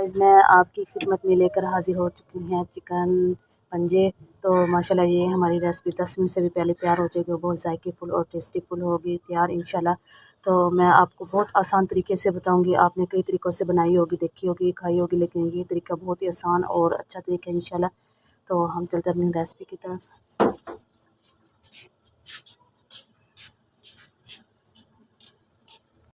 Guys मैं आपकी खिदमत में लेकर हाज़िर हो चुकी हैं चिकन पंजे। तो माशाल्लाह ये हमारी रेसिपी 10 मिनट से भी पहले तैयार हो जाएगी और बहुत ज़ायकेफुल और टेस्टीफुल होगी तैयार इंशाल्लाह। तो मैं आपको बहुत आसान तरीके से बताऊंगी। आपने कई तरीक़ों से बनाई होगी, देखी होगी, खाई होगी, लेकिन ये तरीका बहुत ही आसान और अच्छा तरीका है इंशाल्लाह। तो हम चलते हैं अपनी रेसिपी की तरफ।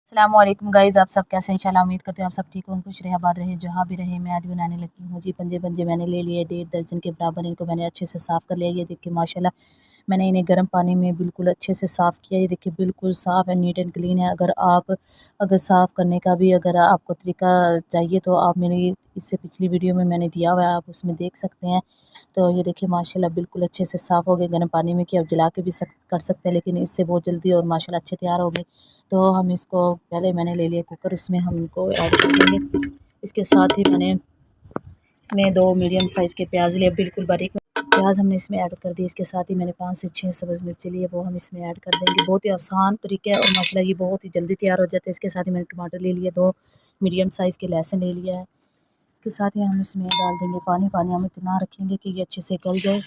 अस्सलामुअलैकुम गाइज़, आप सब कैसे हैं? इंशाल्लाह उम्मीद करते हैं आप सब ठीक हों, खुश रहें, आबाद रहें, जहाँ भी रहें। मैं आज बनाने लगी हूँ जी पंजे मैंने ले लिए 1.5 दर्जन के बराबर। इनको मैंने अच्छे से साफ़ कर लिया। ये देखिए माशाल्लाह मैंने इन्हें गर्म पानी में बिल्कुल अच्छे से साफ़ किया। ये देखिए बिल्कुल साफ़ है, नीट एंड क्लीन है। अगर साफ़ करने का भी अगर आपको तरीका चाहिए तो आप मेरी इससे पिछली वीडियो में मैंने दिया हुआ है, आप उसमें देख सकते हैं। तो ये देखिए माशाल्लाह बिल्कुल अच्छे से साफ़ हो गए। गर्म पानी में कि आप जला के भी कर सकते हैं, लेकिन इससे बहुत जल्दी और माशाल्लाह अच्छे तैयार हो गए। तो हम इसको पहले मैंने ले लिया कुकर, उसमें हम इनको ऐड कर देंगे। इसके साथ ही मैंने इसमें 2 मीडियम साइज़ के प्याज लिए, बिल्कुल बारीक प्याज हमने इसमें ऐड कर दिए। इसके साथ ही मैंने 5 से 6 सब्ज़ मिर्ची लिए, वो हम इसमें ऐड कर देंगे। बहुत ही आसान तरीका है और माशाल्लाह ये बहुत ही जल्दी तैयार हो जाता है। इसके साथ ही मैंने टमाटर ले लिए, 2 मीडियम साइज़ के लहसुन ले लिया है। इसके साथ ही हम इसमें डाल देंगे पानी। हम इतना रखेंगे कि ये अच्छे से गल जाए।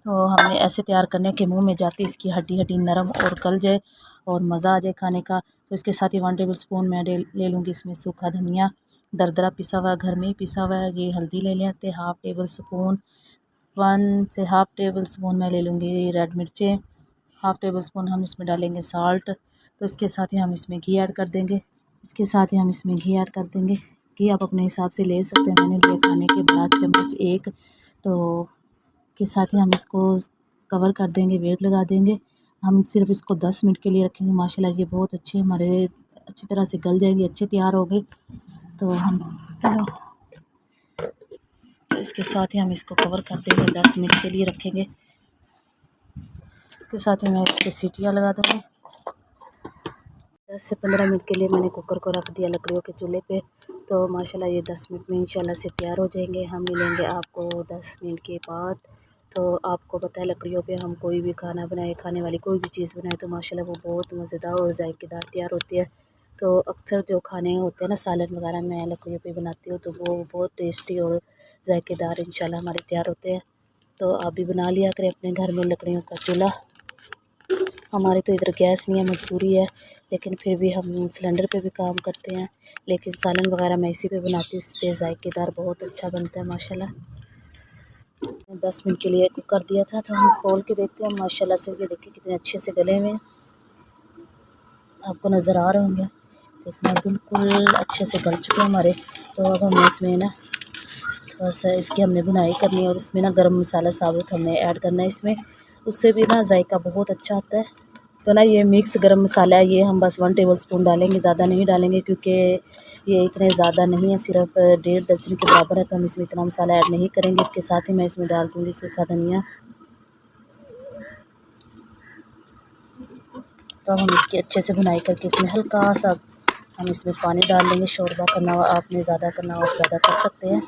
तो हमने ऐसे तैयार करने के मुंह में जाते इसकी हड्डी नरम और गल जाए और मज़ा आ जाए खाने का। तो इसके साथ ही 1 टेबल स्पून मैं ले लूँगी इसमें सूखा धनिया, दरदरा पिसा हुआ, घर में ही पिसा हुआ है। ये हल्दी ले लेते, 1/2 टेबल स्पून, 1 से 1/2 टेबल स्पून मैं ले लूँगी रेड मिर्चें, 1/2 टेबल स्पून हम इसमें डालेंगे साल्ट। तो इसके साथ ही हम इसमें घी ऐड कर देंगे। घी आप अपने हिसाब से ले सकते हैं। मैंने लिया खाने के बाद चम्मच 1। तो के साथ ही हम इसको कवर कर देंगे, वेट लगा देंगे। हम सिर्फ इसको 10 मिनट के लिए रखेंगे। माशाल्लाह ये बहुत अच्छे हमारे अच्छी तरह से गल जाएंगे, अच्छे तैयार हो गए। तो इसके साथ ही हम इसको कवर कर देंगे, 10 मिनट के लिए रखेंगे। इसके साथ ही मैं इस पर सीटियाँ लगा दूँगी। 10 से 15 मिनट के लिए मैंने कुकर को रख दिया लकड़ियों के चूल्हे पे। तो माशाल्लाह ये 10 मिनट में इंशाल्लाह से तैयार हो जाएंगे। हम मिलेंगे आपको 10 मिनट के बाद। तो आपको पता है लकड़ियों पे हम कोई भी खाना बनाए, खाने वाली कोई भी चीज़ बनाए तो माशाल्लाह वो बहुत मज़ेदार और ज़ायकेदार तैयार होती है। तो अक्सर जो खाने होते हैं ना, सालन वगैरह मैं लकड़ियों पे बनाती हूँ, तो वो बहुत टेस्टी और ज़ायकेदार इंशाल्लाह हमारे तैयार होते हैं। तो आप भी बना लिया करें अपने घर में लकड़ियों का चूल्हा। हमारी तो इधर गैस नहीं है, मजबूरी है, लेकिन फिर भी हम सिलेंडर पे भी काम करते हैं। लेकिन सालन वगैरह मैं इसी पे बनाती हूँ, इस पे ज़ायकेदार बहुत अच्छा बनता है माशाल्लाह। 10 मिनट के लिए कुकर दिया था, तो हम खोल के देखते हैं। माशाल्लाह से ये देखिए कितने अच्छे से गले हुए हैं, आपको नज़र आ रहे होंगे। देखना बिल्कुल अच्छे से गल चुके हैं हमारे। तो अब हमें इसमें ना थोड़ा सा इसकी हमने बुनाई करनी है और इसमें ना गरम मसाला साबुत हमने ऐड करना है इसमें, उससे भी ना जायका बहुत अच्छा आता है। तो ना ये मिक्स गरम मसाला है, ये हम बस 1 टेबल स्पून डालेंगे, ज़्यादा नहीं डालेंगे क्योंकि ये इतने ज़्यादा नहीं है, सिर्फ 1.5 दर्जन के बराबर है, तो हम इसमें इतना मसाला ऐड नहीं करेंगे। इसके साथ ही मैं इसमें डाल दूँगी सूखा धनिया। तो हम इसकी अच्छे से बुनाई करके इसमें हल्का सा हम इसमें पानी डाल देंगे। शोरबा करना हो आपने, ज़्यादा करना हो आप ज़्यादा कर सकते हैं।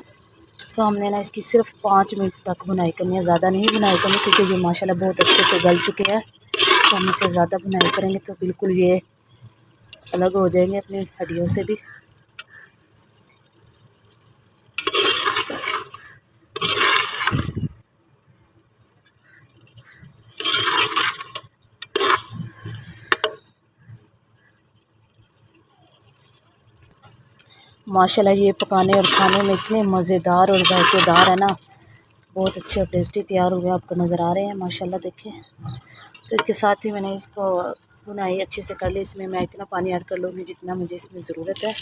तो हमने ना इसकी सिर्फ 5 मिनट तक बुनाई करनी है, ज़्यादा नहीं बुनाई करनी, क्योंकि ये माशाल्लाह बहुत अच्छे से गल चुके हैं। तो हम इसे ज़्यादा बुनाई करेंगे तो बिल्कुल ये अलग हो जाएंगे अपनी हड्डियों से भी। माशाल्लाह ये पकाने और खाने में इतने मज़ेदार और जायकेदार है ना, बहुत अच्छे और टेस्टी तैयार हुए, आपको नज़र आ रहे हैं माशाल्लाह देखिए। तो इसके साथ ही मैंने इसको बुनाई अच्छे से कर ली। इसमें मैं इतना पानी ऐड कर लूँगी जितना मुझे इसमें ज़रूरत है।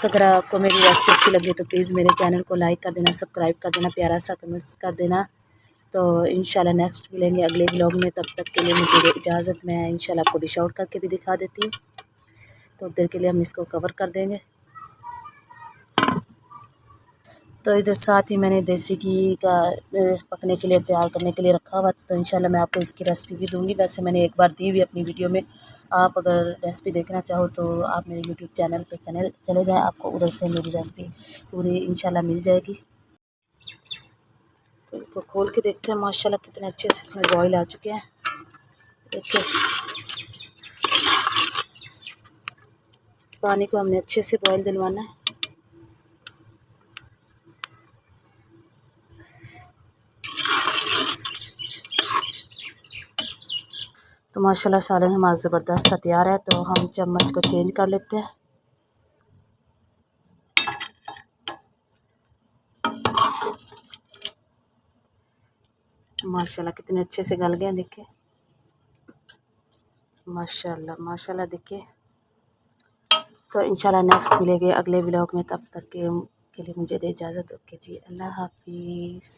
तो अगर आपको मेरी रेसिपी अच्छी लगी तो प्लीज़ मेरे चैनल को लाइक कर देना, सब्सक्राइब कर देना, प्यारा सा कमेंट्स कर देना। तो इंशाल्लाह नेक्स्ट मिलेंगे अगले व्लॉग में, तब तक के लिए मुझे इजाज़त। मैं इंशाल्लाह आपको डिश आउट करके भी दिखा देती हूँ। तो देर के लिए हम इसको कवर कर देंगे। तो इधर साथ ही मैंने देसी घी का पकने के लिए तैयार करने के लिए रखा हुआ था। तो इंशाल्लाह मैं आपको इसकी रेसिपी भी दूंगी। वैसे मैंने एक बार दी हुई अपनी वीडियो में, आप अगर रेसिपी देखना चाहो तो आप मेरे यूट्यूब चैनल पे चले जाएँ, आपको उधर से मेरी रेसिपी पूरी इंशाल्लाह मिल जाएगी। तो इसको खोल के देखते हैं, माशाल्लाह कितने अच्छे से इसमें बॉयल आ चुके हैं। देखिए पानी को हमने अच्छे से बॉईल दिलवाना है। तो माशाल्लाह सालन हमारा ज़बरदस्त सा तैयार है। तो हम चम्मच को चेंज कर लेते हैं। माशाल्लाह कितने अच्छे से गल गए, देखिए माशाल्लाह माशाल्लाह। देखिए तो इंशाल्लाह नेक्स्ट मिलेंगे अगले व्लॉग में, तब तक के लिए मुझे दे इजाज़त। ओके जी, अल्लाह हाफिज़।